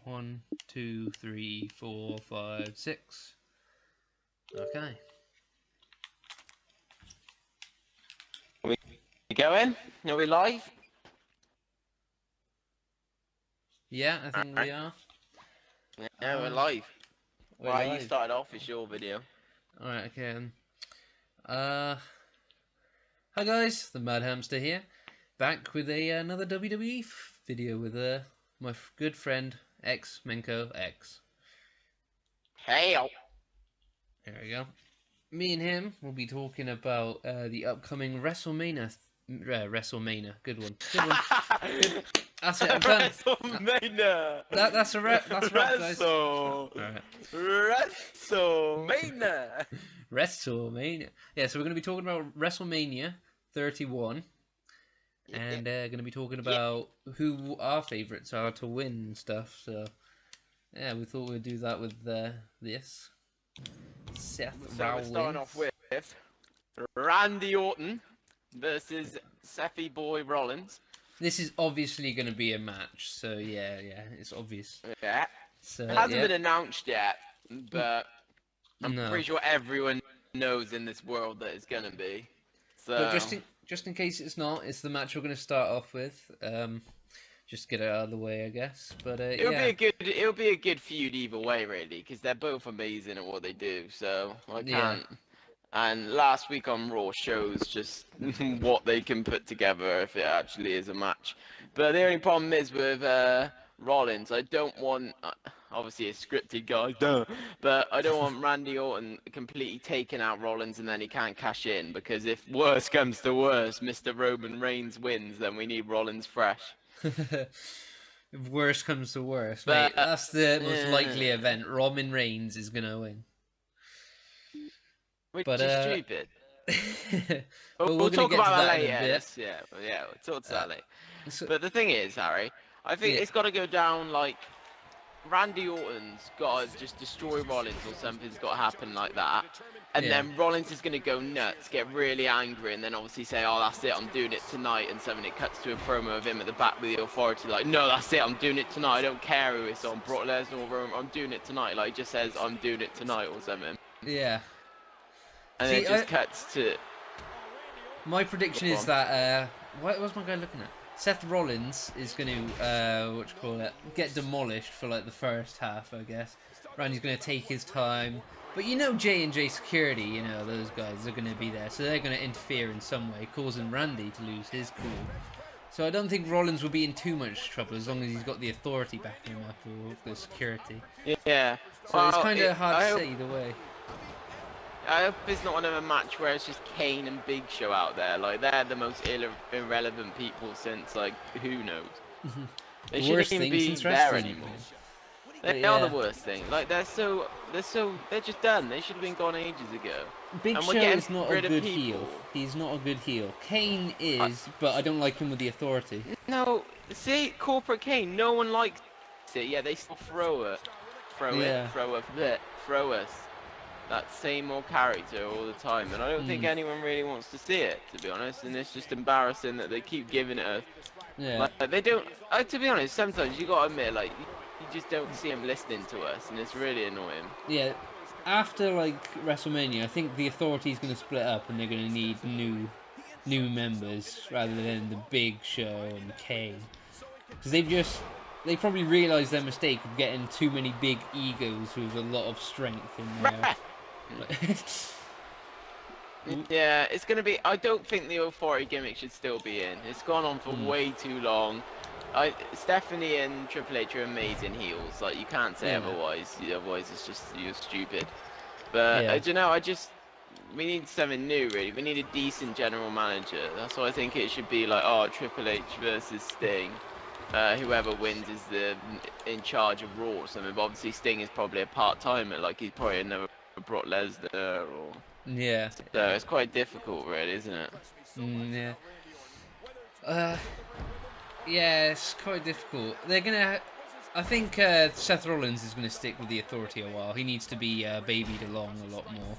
1, 2, 3, 4, 5, 6. Okay. We going? Are we live? Yeah, I think we are. Yeah, we're live. We're Right, you live. started off. It's your video. Alright, okay. Hi guys, the Mad Hamster here. Back with another WWE video with my good friend Menco X. Hey, There we go. Me and him will be talking about the upcoming Wrestlemaina. Wrestlemaina, good one. Good one. Good. That's it. I'm done. Wrestlemaina. That's a wrap. That's a wrap, guys. Wrestlemaina. WrestleMania. Yeah, so we're going to be talking about WrestleMania 31, and going to be talking about who our favourites are to win and stuff. So, yeah, we thought we'd do that with this. Seth Rollins. We're starting off with Randy Orton versus Seffi Boy Rollins. This is obviously going to be a match, so yeah, it's obvious. Yeah. So, It hasn't been announced yet, but I'm No. pretty sure everyone knows in this world that it's gonna be. So. But just in case it's not, it's the match we're going to start off with. Just get it out of the way, I guess. But It'll be a good feud either way, really, because they're both amazing at what they do. So I can't. Yeah. And last week on Raw shows just what they can put together if it actually is a match. But the only problem is with Rollins, I don't want. Obviously, a scripted guy, duh. But I don't want Randy Orton completely taking out Rollins and then he can't cash in, because if worse comes to worse, Mr. Roman Reigns wins, then we need Rollins fresh. If worse comes to worse, mate, that's the most likely event. Roman Reigns is gonna win. Which is stupid. But we'll talk about that later. Yeah, We'll talk to that later. So, but the thing is, Harry, I think it's got to go down like Randy Orton's got to just destroy Rollins or something's got to happen like that. And then Rollins is going to go nuts, get really angry, and then obviously say, oh, that's it, I'm doing it tonight. And something, it cuts to a promo of him at the back with the Authority, like, no, that's it, I'm doing it tonight. I don't care who it's on, Brock Lesnar or Roman, I'm doing it tonight. Like, he just says, I'm doing it tonight or something. Yeah. And it just cuts to... My prediction is that, what was my guy looking at? Seth Rollins is going to, get demolished for like the first half, I guess. Randy's going to take his time. But you know J&J Security, you know, those guys are going to be there. So they're going to interfere in some way, causing Randy to lose his cool. So I don't think Rollins will be in too much trouble as long as he's got the Authority backing him up, or the security. Yeah. So it's kind of hard to say either way. I hope it's not another match where it's just Kane and Big Show out there. Like, they're the most irrelevant people since, like, who knows? They shouldn't even be there anymore. They are the worst thing. Like, they're just done. They should have been gone ages ago. Big Show is not a good heel. He's not a good heel. Kane is, but I don't like him with the Authority. No, see, Corporate Kane, no one likes it. Yeah, they still throw us. That same old character all the time, and I don't think anyone really wants to see it, to be honest. And it's just embarrassing that they keep giving it us. Yeah. Like, they don't. To be honest, sometimes you gotta admit, like, you just don't see them listening to us, and it's really annoying. Yeah. After like WrestleMania, I think the Authority's going to split up, and they're going to need new members rather than the Big Show and Kane, because they probably realised their mistake of getting too many big egos with a lot of strength in there. Yeah, it's gonna be. I don't think the Authority gimmick should still be in. It's gone on for way too long. Stephanie and Triple H are amazing heels. Like, you can't say otherwise. Otherwise, it's just you're stupid. But you know, we need something new, really. We need a decent general manager. That's why I think it should be like, oh, Triple H versus Sting. Whoever wins is in charge of Raw or something. But obviously, Sting is probably a part-timer. Like, he's probably another Brock Lesnar or... Yeah. So it's quite difficult, really, isn't it? Yeah. Yeah, it's quite difficult. They're gonna... I think Seth Rollins is gonna stick with the Authority a while. He needs to be babied along a lot more.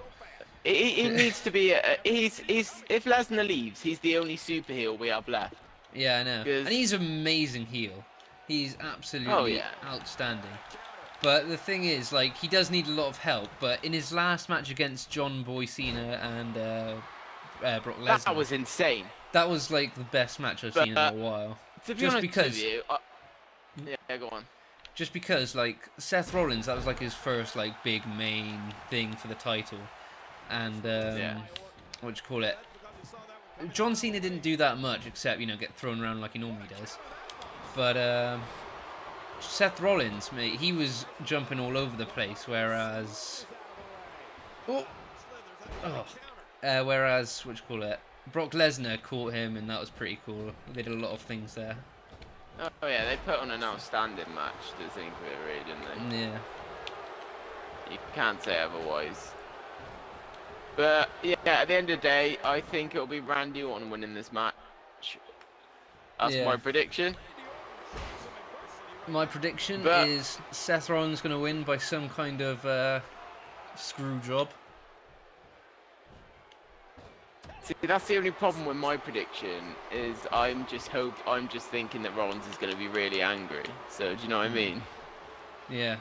He needs to be... if Lesnar leaves, he's the only super heel we have left. Yeah, I know. And he's an amazing heel. He's Oh absolutely yeah. outstanding. But the thing is, like, he does need a lot of help. But in his last match against John Boy Cena and Brock That Lesnar, was insane. that was like the best match I've But seen in a while. to be Just honest with because, you, yeah, go on. just because, like Seth Rollins, that was like his first like big main thing for the title, and Yeah. what do you call it? John Cena didn't do that much except get thrown around like he normally does. But Seth Rollins, mate, he was jumping all over the place, whereas oh, whereas what do you call it? Brock Lesnar caught him, and that was pretty cool. They did a lot of things there. Oh yeah, they put on an outstanding match to think of it, really, didn't they? Yeah. You can't say otherwise. But yeah, at the end of the day, I think it'll be Randy Orton winning this match. That's Yeah. my prediction. My prediction But is Seth Rollins going to win by some kind of screw job. see, that's the only problem with my prediction is I'm just thinking that Rollins is going to be really angry. So do you know what I mean? Yeah.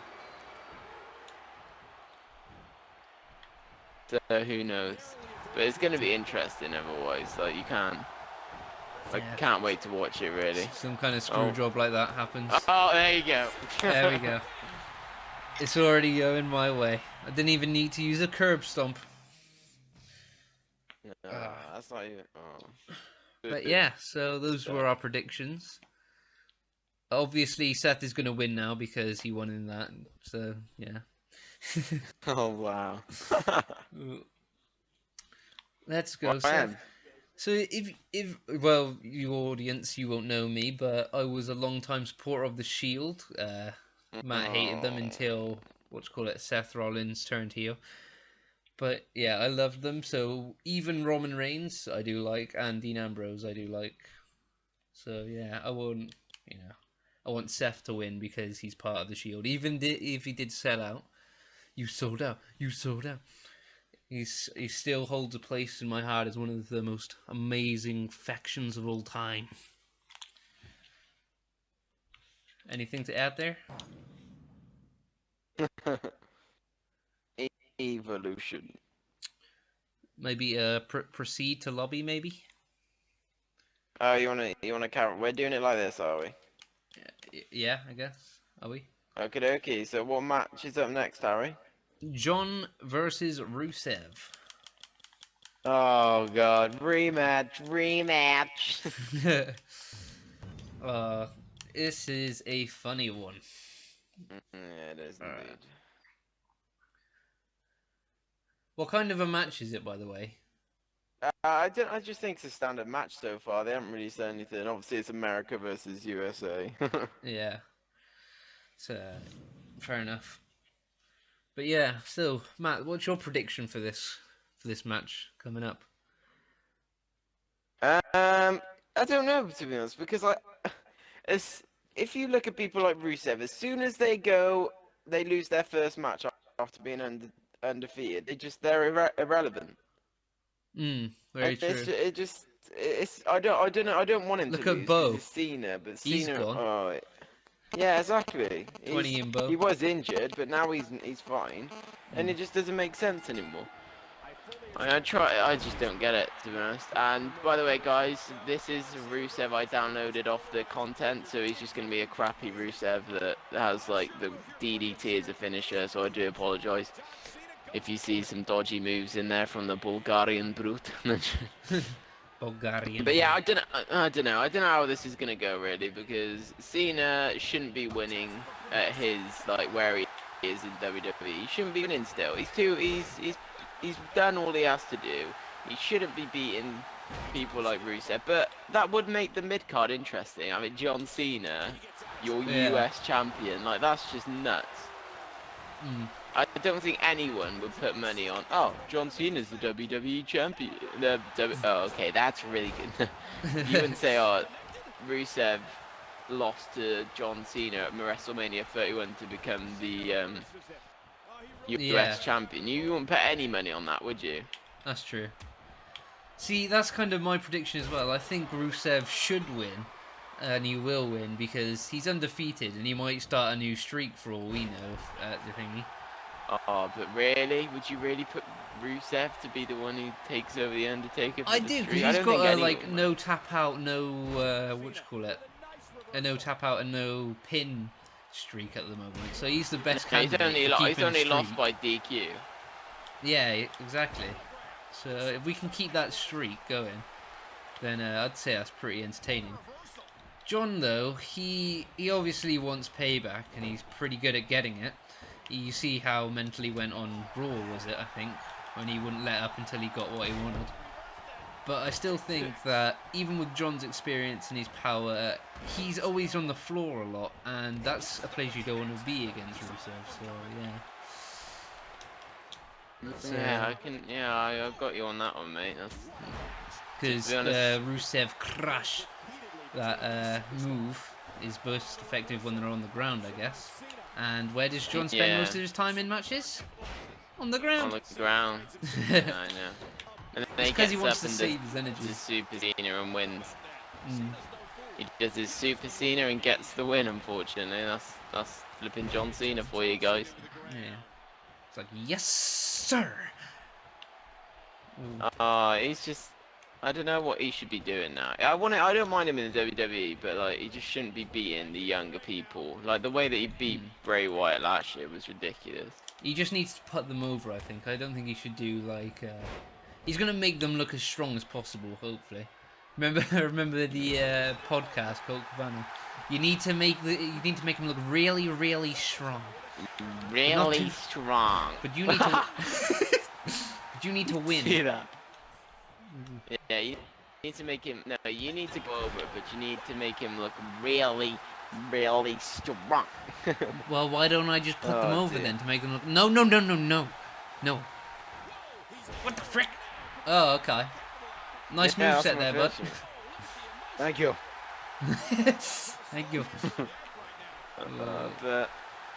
So who knows? But it's going to be interesting otherwise. Like I can't wait to watch it really. Some kind of screw job like that happens. Oh, there you go. There we go. It's already going my way. I didn't even need to use a curb stomp. That's not even. Oh. But yeah, so those were our predictions. Obviously, Seth is going to win now because he won in that. So yeah. Oh wow. Let's go, Seth. So if well, you audience, you won't know me, but I was a long-time supporter of the Shield. Matt hated them until Seth Rollins turned heel. But yeah, I loved them. So even Roman Reigns, I do like, and Dean Ambrose, I do like. So yeah, I want Seth to win because he's part of the Shield. Even if he did sell out, you sold out. He still holds a place in my heart as one of the most amazing factions of all time. Anything to add there? Evolution. Maybe proceed to lobby, maybe? Oh, you wanna carry? We're doing it like this, are we? Yeah, I guess. Are we? Okie dokie. So what match is up next, Harry? John versus Rusev. Oh god, rematch. This is a funny one. Yeah, it is indeed. What kind of a match is it, by the way? I just think it's a standard match so far. They haven't really said anything. Obviously, it's America versus USA. Yeah. So, fair enough. But yeah, so Matt, what's your prediction for this match coming up? I don't know, to be honest, because if you look at people like Rusev, as soon as they lose their first match after being undefeated, they're irrelevant. Very true. I don't know. I don't want him Look to at lose. Bo. It's Cena, but He's Cena. gone. Oh, yeah, exactly. 20 in Bo. He was injured, but now he's fine, and it just doesn't make sense anymore. I just don't get it, to be honest. And by the way, guys, this is Rusev I downloaded off the content, so he's just going to be a crappy Rusev that has like the DDT as a finisher. So I do apologise if you see some dodgy moves in there from the Bulgarian brute. Bulgarian. But yeah, I don't know how this is gonna go really, because Cena shouldn't be winning at his like where he is in WWE. He shouldn't be winning still. He's done all he has to do. He shouldn't be beating people like Rusev, but that would make the mid card interesting. I mean, John Cena, your US champion, like that's just nuts. I don't think anyone would put money on, oh, John Cena's the WWE champion. Oh, okay, that's really good. You wouldn't say, oh, Rusev lost to John Cena at WrestleMania 31 to become the US champion. You wouldn't put any money on that, would you? That's true. See, that's kind of my prediction as well. I think Rusev should win, and he will win because he's undefeated, and he might start a new streak for all we know at the thingy. Oh, but really? Would you really put Rusev to be the one who takes over the Undertaker for I the do, because streak? I he's don't think got a anyone would. no tap out, no a no tap out and no pin streak at the moment. So he's the best No, candidate for keeping he's only a streak. lost by DQ. Yeah, exactly. So if we can keep that streak going, then I'd say that's pretty entertaining. John, though, he obviously wants payback, and he's pretty good at getting it. You see how mentally went on Raw, was it, I think, when he wouldn't let up until he got what he wanted. But I still think that even with John's experience and his power, he's always on the floor a lot, and that's a place you don't want to be against Rusev, so yeah. I've got you on that one, mate. Because Rusev crush, that move is most effective when they're on the ground, I guess. And where does John spend most of his time in matches? On the ground. On the ground. Yeah, I know. And then because he wants to save his energy. Does Super Cena and wins. He does his Super Cena and gets the win. Unfortunately, that's flipping John Cena for you guys. Yeah. It's like, yes, sir. He's just. I don't know what he should be doing now. I don't mind him in the WWE, but like he just shouldn't be beating the younger people. Like the way that he beat Bray Wyatt last year was ridiculous. He just needs to put them over, I think. I don't think he should do like. He's gonna make them look as strong as possible. Hopefully, remember the podcast, Colt Cabana. You need to make him look really, really strong. Really strong. But you need to. But you need to win. See that? Yeah, you need to make him. No, you need to go over, but you need to make him look really, really strong. Well, why don't I just put them over then to make them look? No. What the frick? Oh, okay. Nice moveset there, bud. Thank you. Thank you. But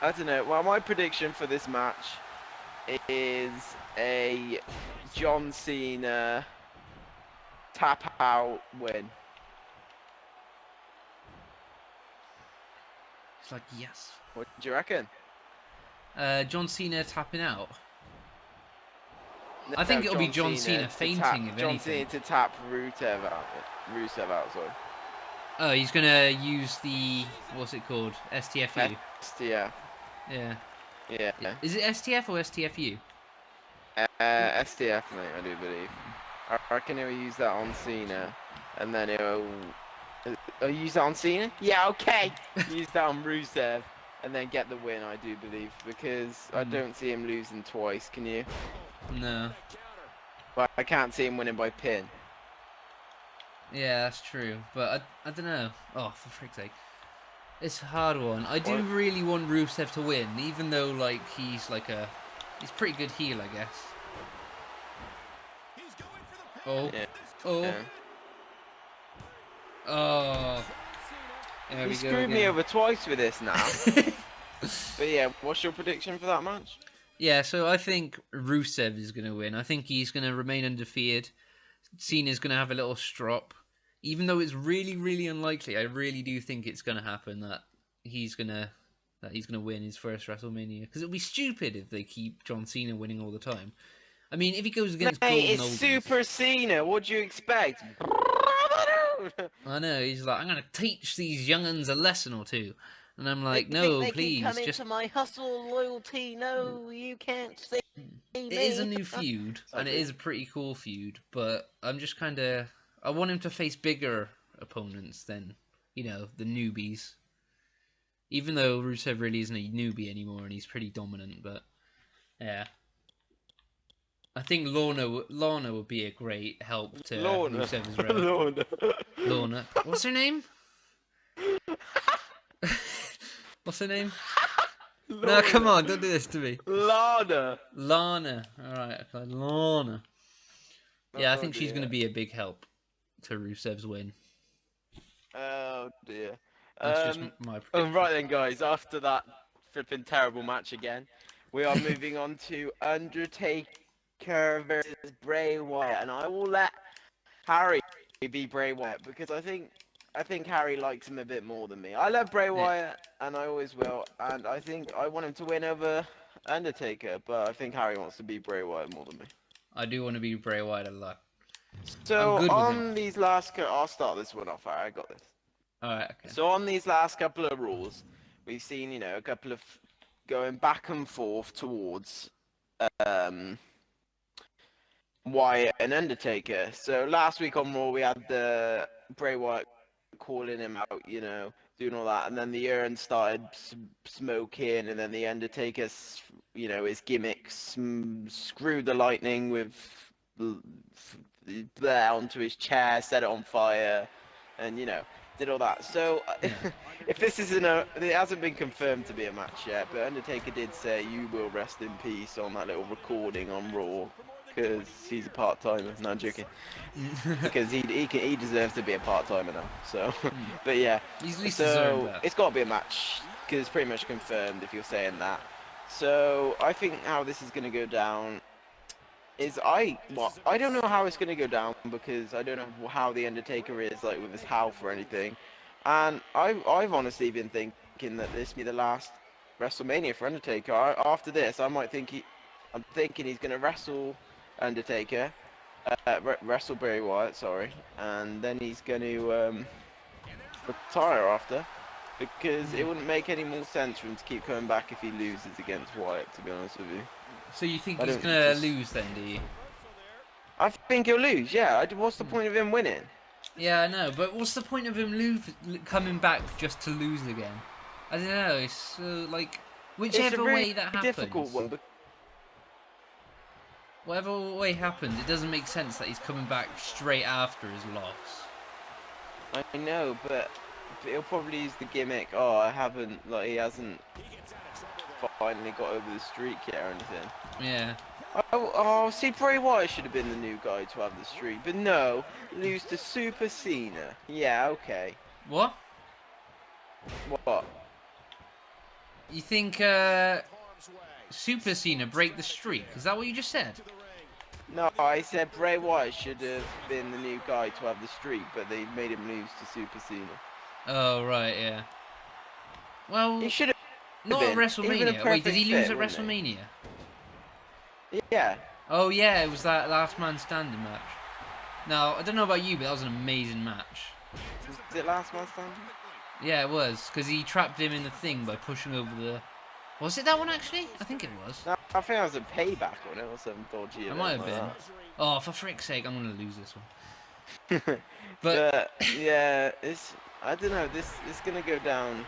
I don't know. Well, my prediction for this match is a John Cena tap out win. It's like, yes. What do you reckon? John Cena tapping out. No, I think it'll be John Cena fainting, if anything. John Cena to tap Rusev out, sorry. Oh, he's gonna use the, what's it called? STFU. STF. Yeah. Yeah. Is it STF or STFU? STF, mate, I do believe. I reckon he'll use that on Cena, and then he'll use that on Cena? Yeah, okay. Use that on Rusev, and then get the win, I do believe, because I don't see him losing twice, can you? No. But I can't see him winning by pin. Yeah, that's true, but I don't know. Oh, for frick's sake. It's a hard one. I do really want Rusev to win, even though, like, he's pretty good heel, I guess. Oh. Yeah. Oh. Yeah. Oh. There You we go screwed me again. over twice with this now. But yeah, what's your prediction for that match? Yeah, so I think Rusev is going to win. I think he's going to remain undefeated. Cena's going to have a little strop. Even though it's really, really unlikely, I really do think it's going to happen that he's going to win his first WrestleMania. Because it'll be stupid if they keep John Cena winning all the time. I mean, if he goes against Golden It's Oldies, Super Cena. What do you expect? I know, he's like, I'm going to teach these young'uns a lesson or two. And I'm like, no, please, come just... into my hustle loyalty. No, you can't see me. It is a new feud, and it is a pretty cool feud, but I'm just kind of... I want him to face bigger opponents than, the newbies. Even though Rusev really isn't a newbie anymore, and he's pretty dominant, but... Yeah. I think Lorna would be a great help to Rusev as well. Lorna. What's her name? What's her name? No, come on, don't do this to me. Lana. Alright, okay, Lana. Yeah, I think she's going to be a big help to Rusev's win. Oh dear. That's just my prediction. Right then, guys, after that flipping terrible match again, we are moving on to Undertaker versus Bray Wyatt, and I will let Harry be Bray Wyatt because I think I think Harry likes him a bit more than me. I love Bray Wyatt, and I always will, and I think I want him to win over Undertaker, but I think Harry wants to be Bray Wyatt more than me. I do want to be Bray Wyatt a lot. I'm So good with him. on these last, I'll start this one off. Harry, I got this. All right. Okay. So on these last couple of Raws, we've seen, you know, a couple of going back and forth towards Wyatt and Undertaker. So last week on Raw, we had the Bray Wyatt calling him out, you know, doing all that, and then the urn started smoking, and then the Undertaker, you know, his gimmicks screwed the lightning with onto his chair, set it on fire, and you know, did all that. So if this isn't it hasn't been confirmed to be a match yet, but Undertaker did say you will rest in peace on that little recording on Raw. Because he's a part-timer. No, I'm joking. Because he deserves to be a part-timer now. So, but yeah. So it's got to be a match because it's pretty much confirmed if you're saying that. So I think how this is going to go down is I don't know how it's going to go down because I don't know how the Undertaker is like with his health or anything, and I've honestly been thinking that this be the last WrestleMania for Undertaker. After this, I'm thinking he's going to wrestle Undertaker, wrestle Bray Wyatt, sorry, and then he's going to retire after, because it wouldn't make any more sense for him to keep coming back if he loses against Wyatt, to be honest with you. So you think he's going to lose then, do you? I think he'll lose, yeah. What's the point of him winning? Yeah, I know, but what's the point of him coming back just to lose again? I don't know, it's like, whichever way that happens. Difficult one, but whatever way happens, it doesn't make sense that he's coming back straight after his loss. I know, but he'll probably use the gimmick, oh, he hasn't finally got over the streak yet or anything. Yeah. Oh, see, Bray Wyatt should have been the new guy to have the streak, but no, lose to Super Cena. Yeah, okay. What? What? You think, Super Cena break the streak? Is that what you just said? No, I said Bray Wyatt should have been the new guy to have the streak, but they made him lose to Super Cena. Oh, right, yeah. Well, he should have not been. at WrestleMania. Wait, did he lose at WrestleMania? Yeah. Oh, yeah, it was that last man standing match. Now, I don't know about you, but that was an amazing match. Was it last man standing? Yeah, it was, because he trapped him in the thing by pushing over the... Was it that one, actually? I think it was. No, I think it was a payback on it or something dodgy. It might have been. That. Oh, for frick's sake, I'm going to lose this one. but yeah, I don't know, this is going to go down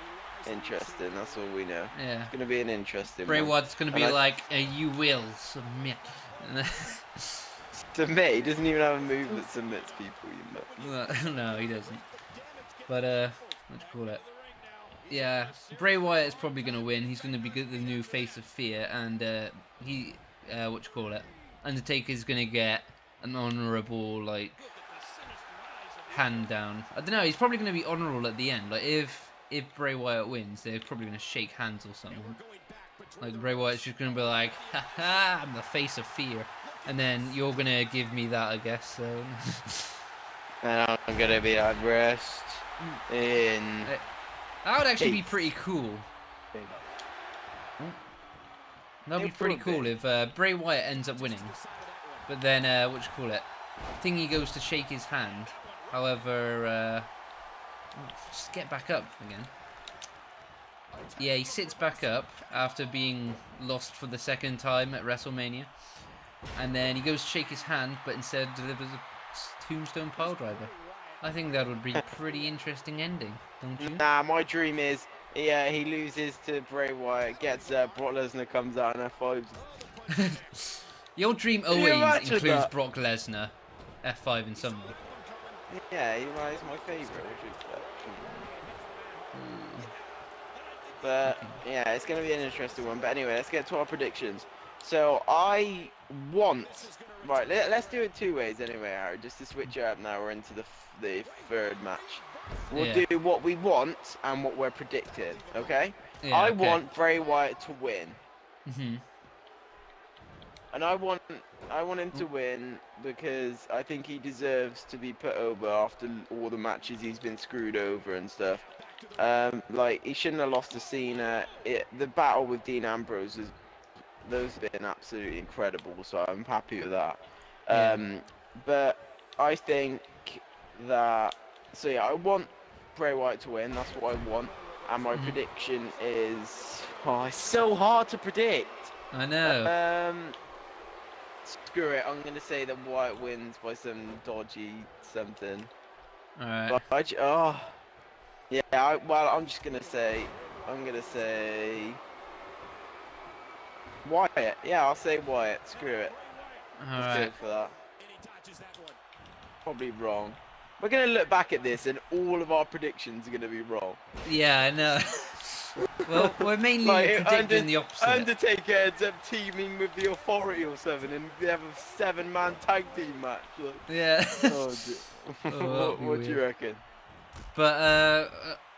interesting, that's all we know. Yeah. It's going to be an interesting Bray one. Wyatt's going to be like, you will submit. Submit? He doesn't even have a move that submits people, you know. No, he doesn't. But, what do you call it? Yeah, Bray Wyatt is probably going to win. He's going to be the new face of fear, and Undertaker's going to get an honourable, like, hand down. I don't know, he's probably going to be honourable at the end. Like, if Bray Wyatt wins, they're probably going to shake hands or something. Like, Bray Wyatt's just going to be like, ha-ha, I'm the face of fear. And then you're going to give me that, I guess, so... And I'm going to be like, rest in... That would actually be pretty cool. That would be pretty cool if Bray Wyatt ends up winning. But then, Thingy goes to shake his hand. However, just get back up again. Yeah, he sits back up after being lost for the second time at WrestleMania. And then he goes to shake his hand, but instead delivers a tombstone piledriver. I think that would be a pretty interesting ending, don't you? Nah, my dream is, yeah, he loses to Bray Wyatt, gets Brock Lesnar comes out and F5s. Your dream always includes Brock Lesnar, F5 in some way. Yeah, he's my favourite, what do you expect? But, yeah, it's going to be an interesting one. But anyway, let's get to our predictions. So, I want... Right, let's do it two ways anyway, Harry, just to switch it up now. We're into the third match. We'll do what we want and what we're predicting, okay? Yeah, I want Bray Wyatt to win. And I want him to win because I think he deserves to be put over after all the matches he's been screwed over and stuff. Like he shouldn't have lost to Cena. The battle with Dean Ambrose those have been absolutely incredible. So I'm happy with that. Yeah. But I think that yeah, I want Bray Wyatt to win. That's what I want. And my prediction is it's so hard to predict. I know. Screw it. I'm gonna say that Wyatt wins by some dodgy something. Alright. But yeah. Well, I'm gonna say Wyatt. Yeah, I'll say Wyatt. Screw it. Let's go Alright. for that. Probably wrong. We're gonna look back at this, and all of our predictions are gonna be wrong. Yeah, I know. Well, we're mainly Like, predicting the opposite. Undertaker ends up teaming with the Authority or something, and they have a 7-man tag team match. Like, Yeah. oh, dear. Oh, what do you reckon? But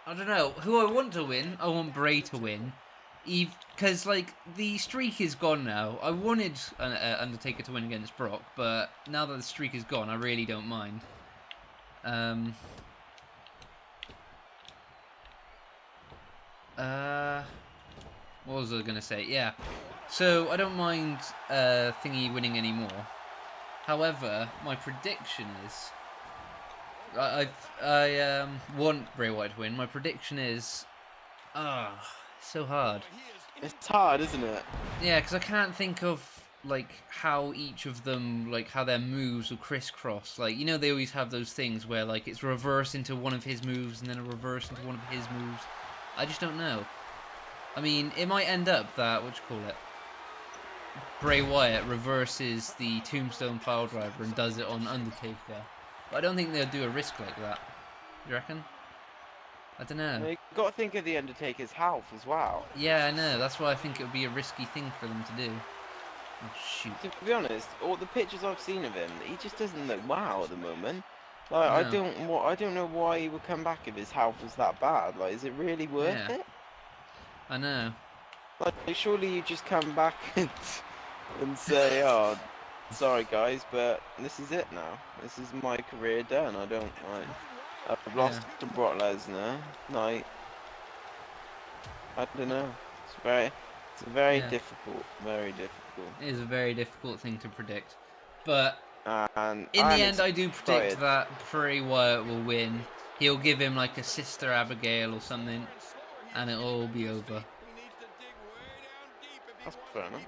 I don't know who I want to win. I want Bray to win, because like the streak is gone now. I wanted Undertaker to win against Brock, but now that the streak is gone, I really don't mind. What was I gonna say? Yeah, so I don't mind Thingy winning anymore. However, my prediction is I want Bray Wyatt to win. My prediction is so hard. It's hard, isn't it? Yeah, because I can't think of like how each of them, like how their moves will crisscross. Like, you know, they always have those things where like it's reverse into one of his moves and then a reverse into one of his moves. I just don't know. I mean, it might end up that Bray Wyatt reverses the Tombstone Piledriver and does it on Undertaker. But I don't think they'll do a risk like that. You reckon? I don't know. Well, you've got to think of the Undertaker's health as well. Yeah, I know. That's why I think it would be a risky thing for them to do. Oh, shoot. To be honest, all the pictures I've seen of him, he just doesn't look wow at the moment. Like, No. I don't know why he would come back if his health was that bad. Like, is it really worth it? I know. Like, surely you just come back and say, oh, sorry guys, but this is it now. This is my career done. I don't like. I've lost to Brock Lesnar. Like, I don't know. It's very difficult. Very difficult. It is a very difficult thing to predict. But And in the end, I do predict that Bray Wyatt will win. He'll give him like a Sister Abigail or something, and it'll all be over. That's fair enough.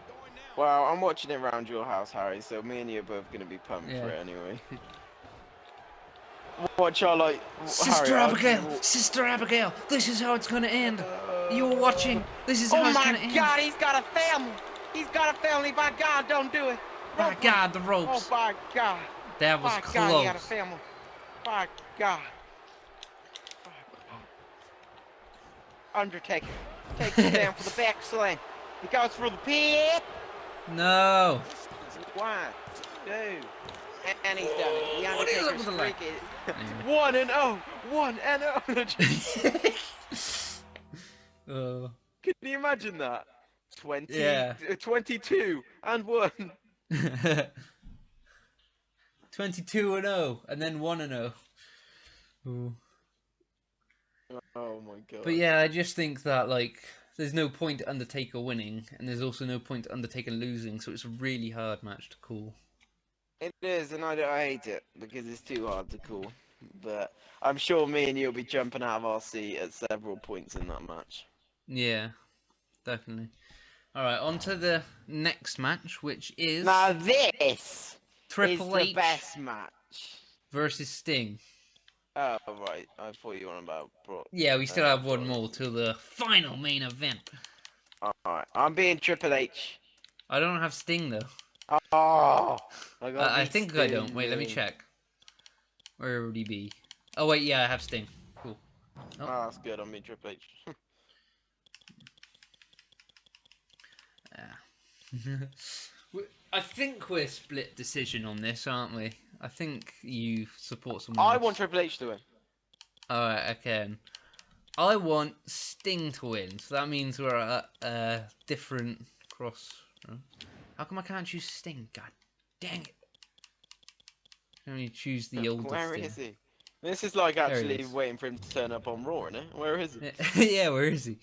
Well, I'm watching it around your house, Harry, so me and you are both going to be pumped for it anyway. Watch our, like... Sister Harry, Abigail! Sister Abigail! This is how it's going to end! You're watching! This is how it's going to end! Oh my God, he's got a family! He's got a family! By God, don't do it! By God, the ropes! Oh, by God! That was by close. God, he got a family! By God! Undertaker takes it down for the back slam. He goes for the pin. No. 1, 2, and he's done it. The Undertaker's streak is 1-0. 1-0. Can you imagine that? 22 and 1. 22-0 and then 1-0. Ooh. Oh my God. But yeah, I just think that like there's no point to Undertaker winning, and there's also no point to Undertaker losing, so it's a really hard match to call. It is, and I hate it because it's too hard to call. But I'm sure me and you will be jumping out of our seat at several points in that match. Yeah, definitely. All right, on to the next match, which is now this Triple is H the best match versus Sting. Oh right, I thought you were on about Brock. Yeah, we still have one more till the final main event. Alright, I'm being Triple H. I don't have Sting though. Oh, I think Sting, I don't. Wait, let me check. Where would he be? Oh wait, yeah, I have Sting. Cool. Oh, that's good. I'm being Triple H. I think we're split decision on this, aren't we? I think you support someone I else. want Triple H to win. Alright, okay. I want Sting to win, so that means we're at a different cross. How come I can't choose Sting? God dang it. I can only choose the older Where Sting. is he? This is like There he actually is. waiting for him to turn up on Raw, isn't it? Where is he? Yeah, where is he?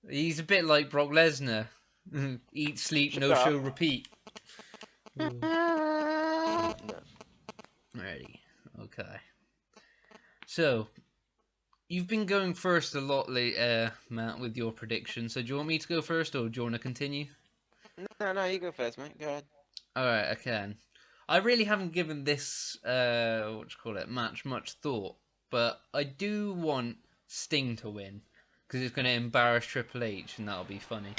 He's a bit like Brock Lesnar. Eat, sleep, Shut no up. show, repeat. No. Ready. Okay. So, you've been going first a lot late, Matt, with your prediction. So do you want me to go first, or do you want to continue? No, you go first, mate. Go ahead. Alright, I can. I really haven't given this, match much thought. But I do want Sting to win. Because it's going to embarrass Triple H, and that'll be funny.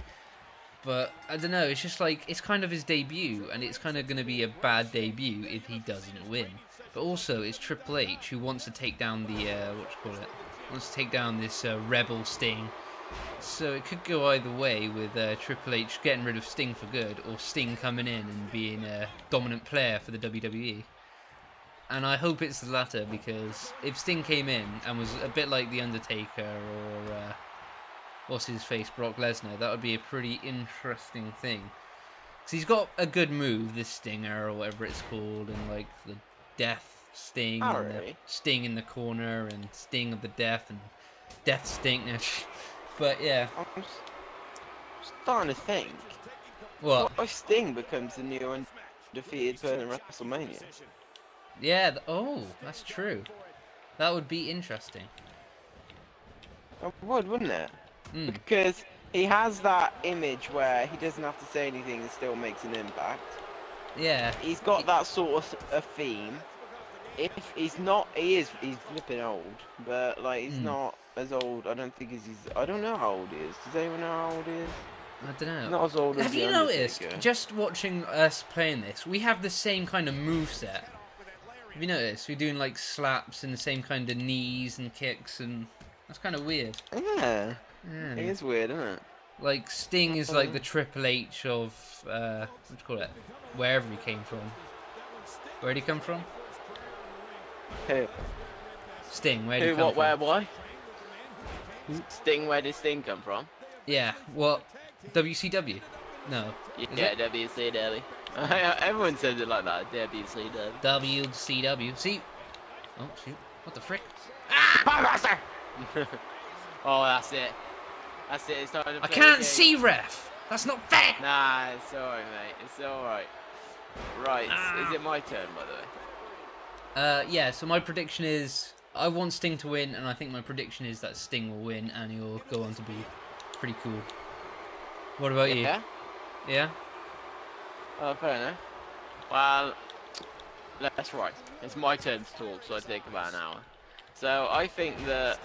But, I don't know, it's just like, it's kind of his debut, and it's kind of going to be a bad debut if he doesn't win. But also, it's Triple H who wants to take down the, wants to take down this rebel Sting. So it could go either way with Triple H getting rid of Sting for good, or Sting coming in and being a dominant player for the WWE. And I hope it's the latter, because if Sting came in and was a bit like The Undertaker or what's his face, Brock Lesnar, that would be a pretty interesting thing. Because he's got a good move, this Stinger or whatever it's called, and like the Death Sting, Oh, and really? the Sting in the corner, and Sting of the Death, and Death Sting. But yeah. I'm starting to think. What? What if Sting becomes the new undefeated person in WrestleMania? Yeah, oh, that's true. That would be interesting. It would, wouldn't it? Mm. Because he has that image where he doesn't have to say anything and still makes an impact. Yeah. He's got that sort of a theme. If he's not, he's flipping old, but like he's not as old. I don't think I don't know how old he is. Does anyone know how old he is? I don't know. Not as old as Have the you noticed, Undertaker. just watching us playing this, we have the same kind of moveset. Have you noticed? We're doing like slaps and the same kind of knees and kicks, and that's kind of weird. Yeah. Yeah. It is weird, isn't it? Like Sting is like the Triple H of what do you call it? Wherever he came from. Where'd he come from? Who? Sting. Where'd he Who? come What? from? Where? Why? Sting. Where did Sting come from? Yeah. What? WCW? No. Yeah, WCW. Everyone says it like that. WCW. WCW. See? Oh shoot! What the frick? Ah! Oh, that's it. That's it. It's time to play I the can't game. see, ref. That's not fair. Nah, it's alright, mate. It's alright. Right. Is it my turn, by the way? Yeah. So my prediction is I want Sting to win, and I think my prediction is that Sting will win, and he'll go on to be pretty cool. What about you? Yeah. Yeah. Oh, fair enough. Well, that's right. It's my turn to talk, so I take about an hour. So I think that.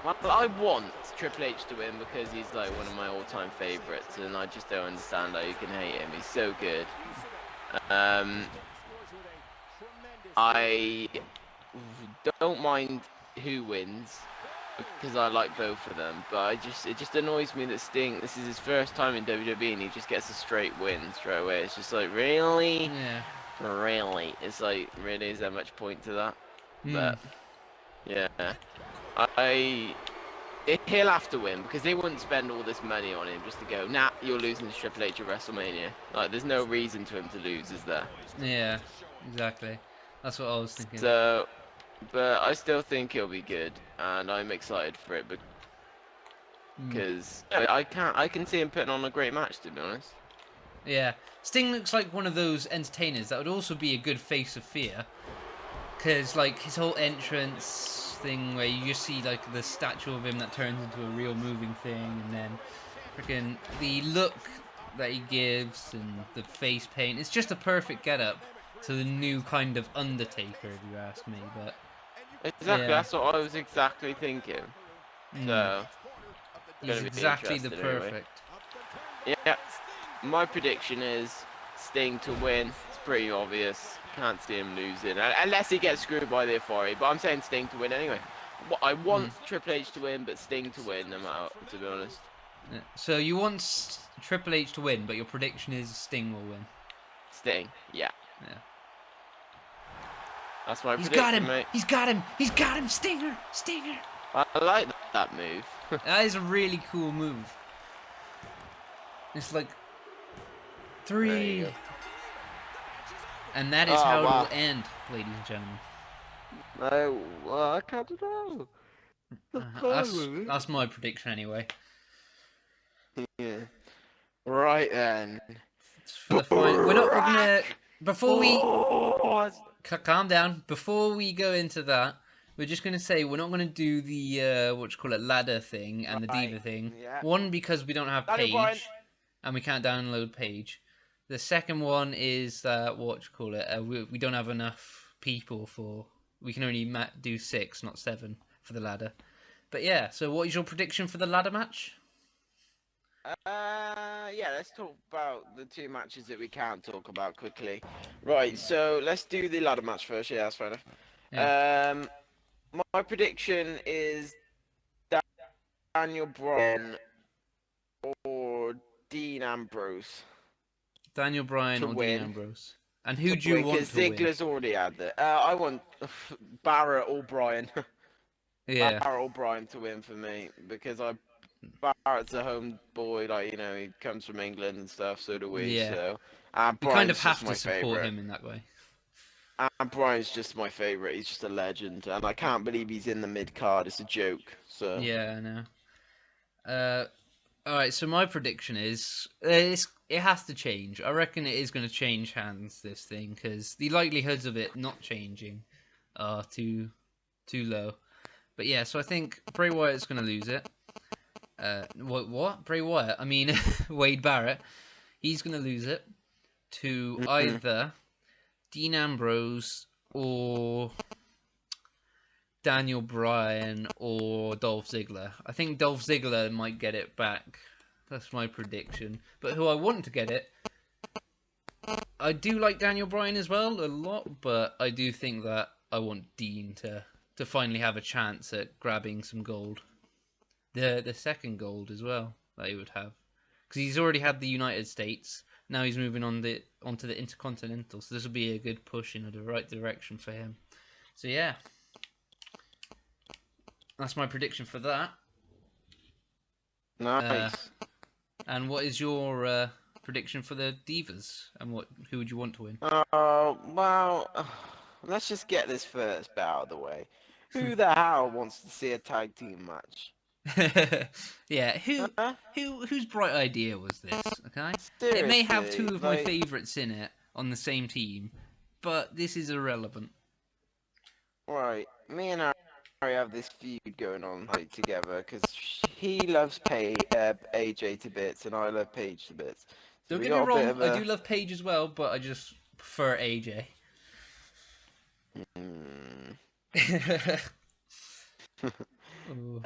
Well, I want Triple H to win because he's like one of my all-time favourites, and I just don't understand how you can hate him. He's so good. I don't mind who wins because I like both of them, but it just annoys me that Sting. This is his first time in WWE, and he just gets a straight win straight away. It's just like really, Yeah. really. It's like really, is there much point to that? But yeah. He'll have to win because they wouldn't spend all this money on him just to go, nah, you're losing to Triple H at WrestleMania. Like, there's no reason to him to lose, is there? Yeah. Exactly. That's what I was thinking. So, but I still think he'll be good, and I'm excited for it because I can see him putting on a great match, to be honest. Yeah. Sting looks like one of those entertainers that would also be a good face of fear. Because, like, his whole entrance thing where you just see, like, the statue of him that turns into a real moving thing, and then freaking the look that he gives and the face paint. It's just a perfect get-up to the new kind of Undertaker, if you ask me. But Exactly, yeah. that's what I was exactly thinking. So, he's gonna be exactly the interesting anyway. perfect. Yeah, my prediction is Sting to win. It's pretty obvious. Can't see him losing, unless he gets screwed by the Authority. But I'm saying Sting to win anyway. I want Triple H to win, but Sting to win, no matter, to be honest. Yeah. So you want Triple H to win, but your prediction is Sting will win. Sting, yeah. Yeah. That's my He's prediction, got him. mate. He's got him. He's got him. Stinger. Stinger. I like that move. That is a really cool move. It's like There you 3. go. And that is Oh, how it will wow. end, ladies and gentlemen. No, I can't know. That's my prediction anyway. Yeah. Right then. For the final, we're gonna Brock before we Lesnar. calm down. Before we go into that, we're just gonna say we're not gonna do the what you call it ladder thing and the Right. diva thing. Yeah. One, because we don't have Daniel Bryan. Page and we can't download Page. The second one is that what you call it. We don't have enough people for. We can only do 6, not 7 for the ladder. But yeah, so what is your prediction for the ladder match? Yeah, let's talk about the 2 matches that we can't talk about quickly. Right, so let's do the ladder match first. Yeah, that's fair Yeah, enough. My prediction is Daniel Bryan or Dean Ambrose Daniel Bryan to or Dean win. Ambrose, and who do you want Because to win? Ziggler's already had it. I want Barrett or Bryan. Yeah, Barrett or Bryan to win for me because Barrett's a home boy, like he comes from England and stuff. So do we. yeah. So, You kind of Bryan's just have to my support favorite. him in that way. And Bryan's just my favorite. He's just a legend, and I can't believe he's in the mid card. It's a joke. So. Yeah, I know. All right. So my prediction is it has to change. I reckon it is going to change hands this thing because the likelihoods of it not changing are too low. But yeah, so I think Bray Wyatt's going to lose it. What? Bray Wyatt? I mean, Wade Barrett. He's going to lose it to Mhm. either Dean Ambrose or Daniel Bryan or Dolph Ziggler. I think Dolph Ziggler might get it back. That's my prediction. But who I want to get it, I do like Daniel Bryan as well a lot, but I do think that I want Dean to finally have a chance at grabbing some gold. The second gold as well that he would have. Because he's already had the United States. Now he's moving onto the Intercontinental. So this will be a good push in the right direction for him. So yeah, that's my prediction for that. Uh, Nice. and what is your prediction for the Divas? And who would you want to win? Oh, well, let's just get this first bit out of the way. Who the hell wants to see a tag team match? Yeah, Huh? whose bright idea was this? Okay, it may have two Seriously, of my like, favourites in it on the same team, but this is irrelevant. right, me and Harry have this feud going on like together because he loves AJ to bits and I love Paige to bits. So Don't we get me got a bit wrong, of I do a. love Paige as well, but I just prefer AJ. Hmm. Ooh.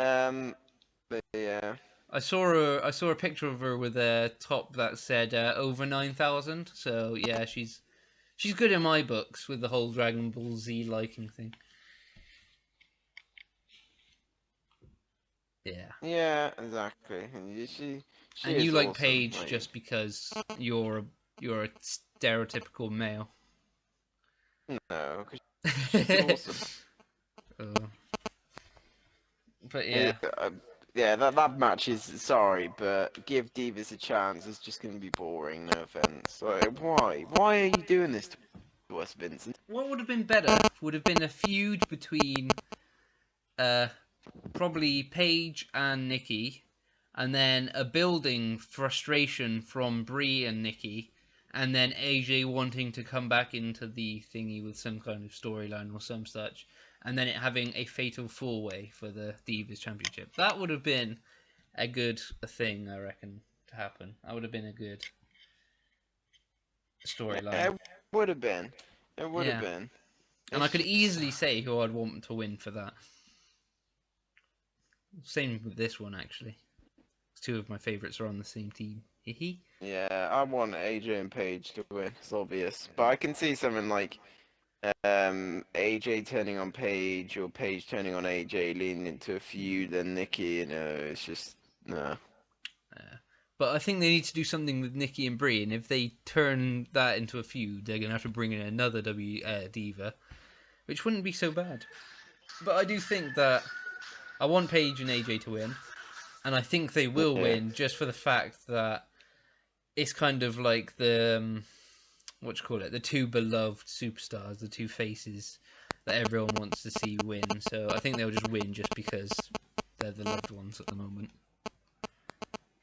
But yeah. I saw a picture of her with a top that said over 9,000. So yeah, she's good in my books with the whole Dragon Ball Z liking thing. Yeah, Yeah, exactly. And she and you is like awesome. Paige Like, just because you're a stereotypical male. no, because she's awesome. Oh, but Yeah, yeah, yeah, that match is sorry, but give Divas a chance. It's just gonna be boring. No offense. Like, why? Why are you doing this to us, Vincent? what would have been better would have been a feud between uh probably Paige and Nikki, and then a building frustration from Brie and Nikki, and then AJ wanting to come back into the thingy with some kind of storyline or some such, and then it having a fatal four way for the Divas Championship. That would have been a good thing, I reckon, to happen. That would have been a good storyline. Yeah, it would have been. It would have Yeah, been. and I It's could just. easily say who I'd want to win for that. Same with this one, actually. Two of my favourites are on the same team. Hee Yeah, I want AJ and Paige to win. It's obvious, but I can see something like AJ turning on Paige or Paige turning on AJ, leading into a feud, and Nikki. It's just no. But I think they need to do something with Nikki and Brie, and if they turn that into a feud, they're going to have to bring in another diva, which wouldn't be so bad. But I do think that I want Paige and AJ to win, and I think they will Yeah. win just for the fact that it's kind of like the what you call it, the two beloved superstars, the two faces that everyone wants to see win. So I think they'll just win just because they're the loved ones at the moment.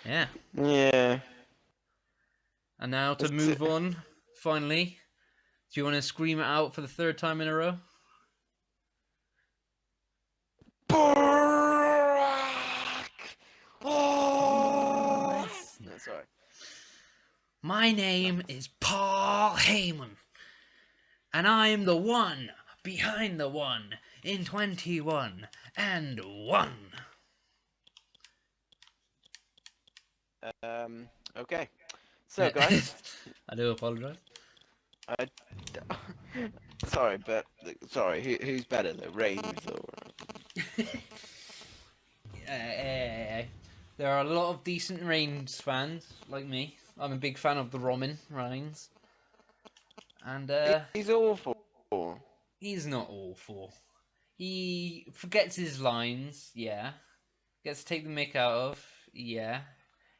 Yeah. Yeah. And now to move on, finally, do you want to scream it out for the third time in a row? Oh! No, sorry. My name is Paul Heyman, and I'm the one behind the one in 21 and 1. Okay. So, guys. I do apologise. I... sorry, but... Sorry, who's better, though? Reigns or... There are a lot of decent Reigns fans, like me. I'm a big fan of the Roman Reigns. And, He's awful. he's not awful. He forgets his lines, yeah. Gets to take the mick out of, yeah.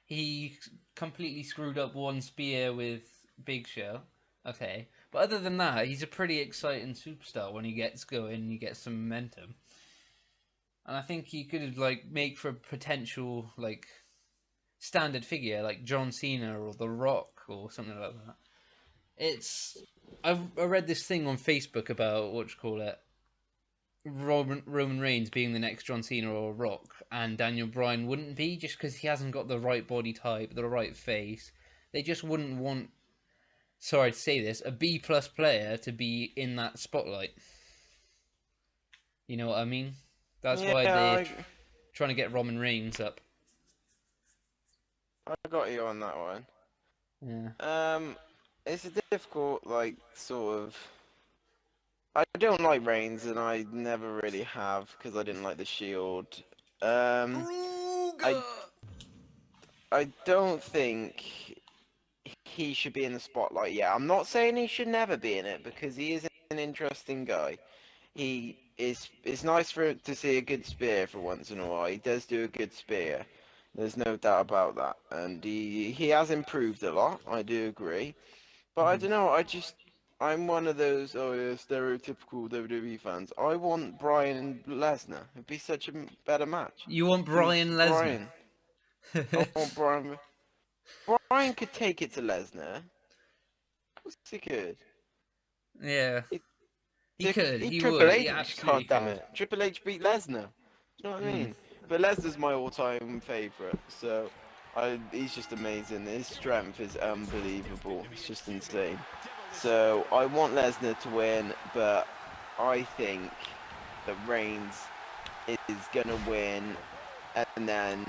He completely screwed up one spear with Big Show, okay. But other than that, he's a pretty exciting superstar when he gets going and he gets some momentum. And I think he could like make for a potential like standard figure like John Cena or The Rock or something like that. I read this thing on Facebook about what you call it, Roman Reigns being the next John Cena or Rock, and Daniel Bryan wouldn't be just because he hasn't got the right body type, the right face. They just wouldn't want, sorry to say this, a B+ player to be in that spotlight. You know what I mean? That's why they're trying to get Roman Reigns up. I got you on that one. Yeah. It's a difficult, like, sort of... I don't like Reigns, and I never really have, because I didn't like the Shield. I don't think he should be in the spotlight yet. I'm not saying he should never be in it, because he is an interesting guy. It's nice to see a good spear for once in a while. He does do a good spear. There's no doubt about that. And he has improved a lot, I do agree. But I don't know, I'm one of those, stereotypical WWE fans. I want Bryan and Lesnar. It'd be such a better match. You want Bryan Lesnar? I want Bryan. Bryan could take it to Lesnar. Of course he could. Yeah. He could. He Triple would. H, He absolutely God damn could. it. Triple H beat Lesnar. You know what I mean? But Lesnar's my all-time favourite, so he's just amazing. His strength is unbelievable. It's just insane. So I want Lesnar to win, but I think that Reigns is gonna win, and then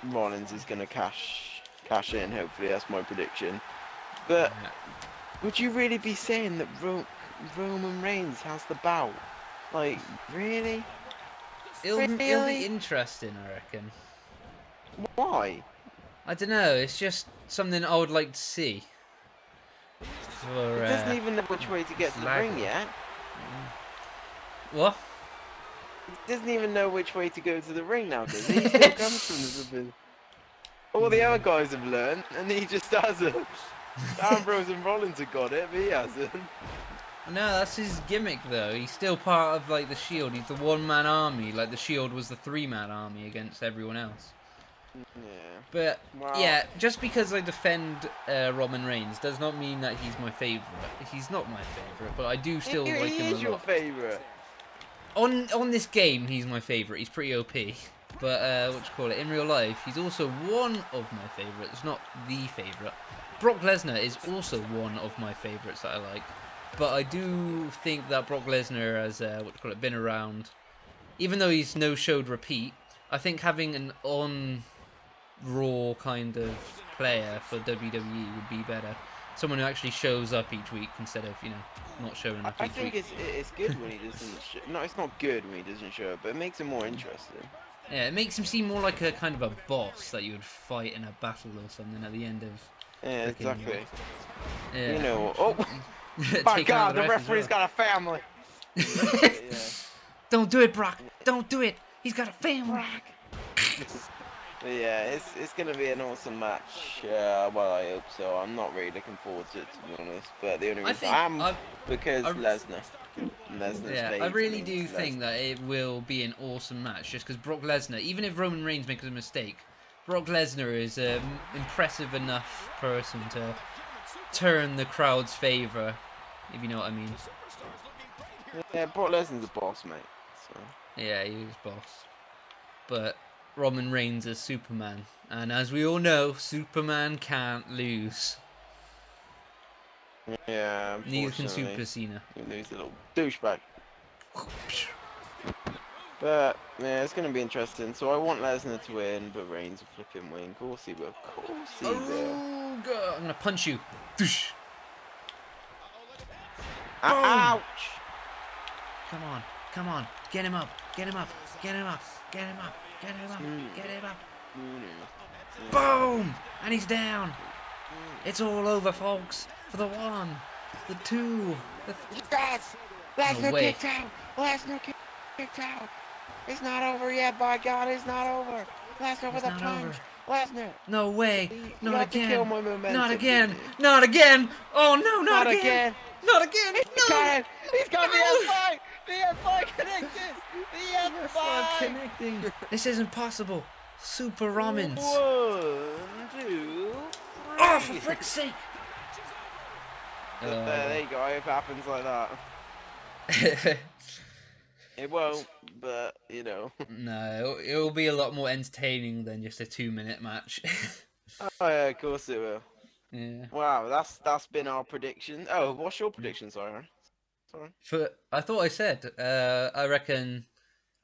Rollins is gonna cash in. Hopefully, that's my prediction. But would you really be saying that Roman Reigns has the bout? Like, really? It'll be interesting, I reckon. Why? I don't know. It's just something I would like to see. He doesn't even know which way to get to the ring yet. What? He doesn't even know which way to go to the ring now, does he? He still comes from the flipping... All the other guys have learned, and he just hasn't. Ambrose and Rollins have got it, but he hasn't. No, that's his gimmick, though. He's still part of, like, the Shield. He's the one-man army. Like, the Shield was the three-man army against everyone else. Yeah. But, yeah, just because I defend Roman Reigns does not mean that he's my favourite. He's not my favourite, but I do still like him a lot. He is your favourite. On this game, he's my favourite. He's pretty OP. But, in real life, he's also one of my favourites, not the favourite. Brock Lesnar is also one of my favourites that I like. But I do think that Brock Lesnar has, been around. Even though he's no-showed repeat, I think having an on-Raw kind of player for WWE would be better. Someone who actually shows up each week instead of, not showing up each week. I think it's good when he doesn't no, it's not good when he doesn't show up, but it makes him more interesting. Yeah, it makes him seem more like a kind of a boss that you would fight in a battle or something at the end of... Yeah, exactly. Yeah. You know, oh, my God, the referee's got a family. Don't do it, Brock. Don't do it. He's got a family. But yeah, it's gonna be an awesome match. Well, I hope so. I'm not really looking forward to it, to be honest. But the only I reason think I am because I, Lesnar. Lesnar's yeah, I face really means do Lesnar. think that it will be an awesome match, just because Brock Lesnar, even if Roman Reigns makes a mistake, Brock Lesnar is an impressive enough person to turn the crowd's favour, if you know what I mean. Yeah, Brock Lesnar's a boss, mate. So. Yeah, he's boss. But Roman Reigns is Superman, and as we all know, Superman can't lose. Yeah, Neither can unfortunately, Super Cena. he's a little douchebag. But yeah, it's gonna be interesting. So I want Lesnar to win, but Reigns will flipping win. Of course he will. Of course he will. Oh, God. I'm gonna punch you. Boom! Ouch! Come on, come on, get him up, get him up, get him up, get him up, get him up, get him up. Boom! And he's down. It's all over, folks. For the 1, the 2, the Yes! No Lesnar way. kicked out! Lesnar kicked out! It's not over yet, by God, it's not over! Lesnar with It's a not plunge! over. Lesnar! No way. See, you Not had to kill again. my momentum, Not didn't again. you? Not again. Oh no, not Not again. again! Not again. He's No. got it! He's got No. the F5! The F5 connected! The F5! Connecting. This isn't possible. Super Romans. 1, 2, Oh, for 3! frick's sake. There you go, it happens like that. It won't, but, you know. No, it'll be a lot more entertaining than just a 2-minute match. Oh yeah, of course it will. Yeah. Wow, that's been our prediction. Oh, what's your prediction, sorry? Sorry. I thought I said. I reckon.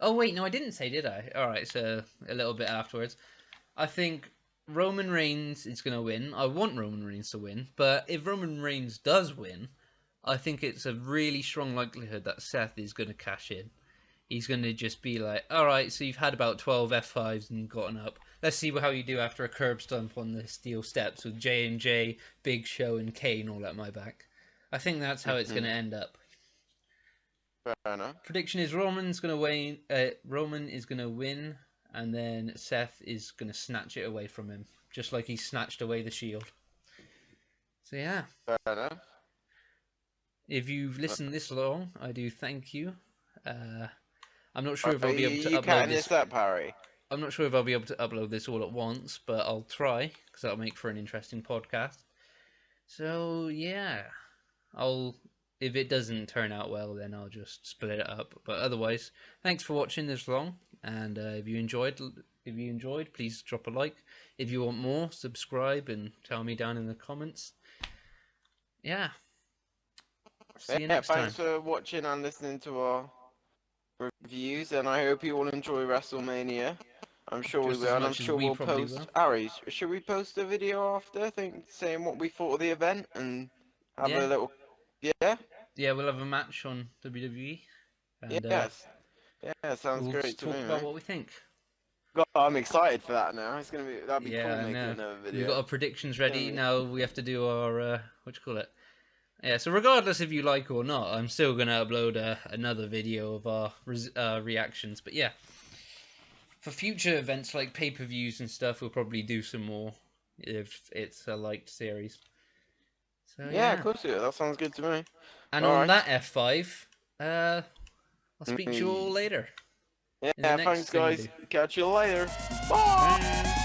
Oh wait, no, I didn't say, did I? All right, so a little bit afterwards. I think Roman Reigns is going to win. I want Roman Reigns to win, but if Roman Reigns does win, I think it's a really strong likelihood that Seth is going to cash in. He's going to just be like, all right, so you've had about 12 F5s and gotten up. Let's see how you do after a curb stomp on the steel steps with J&J, Big Show, and Kane all at my back. I think that's how it's going to end up. Fair enough. Prediction is Roman's going to win. Roman is going to win, and then Seth is going to snatch it away from him, just like he snatched away the Shield. So yeah. Fair enough. If you've listened this long, I do thank you. I'm not sure if Are I'll be able to you upload cutting this. this up, Harry? I'm not sure if I'll be able to upload this all at once, but I'll try because that'll make for an interesting podcast. So yeah, if it doesn't turn out well, then I'll just split it up. But otherwise, thanks for watching this long, and if you enjoyed, please drop a like. If you want more, subscribe and tell me down in the comments. Yeah. See you next time. Thanks for watching and listening to our reviews, and I hope you all enjoy WrestleMania. I'm sure we Just will, as and I'm much as sure we we'll probably post. will. Ari, should we post a video after, saying what we thought of the event and have a little? Yeah. Yeah, we'll have a match on WWE, and Yes. Yeah, sounds we'll great to talk me, about mate. what we think. God, I'm excited for that now. That'd be cool Yeah, making no. another video. We've got our predictions ready. Yeah. Now we have to do our what you call it? Yeah. So regardless if you like or not, I'm still gonna upload another video of our reactions. But yeah, for future events like pay-per-views and stuff, we'll probably do some more if it's a liked series. So Yeah, yeah. of course, yeah. That sounds good to me. And All on right. that F5, I'll speak to you all later. Yeah, in the next thanks, thing I guys. do. Catch you later. Bye. Bye.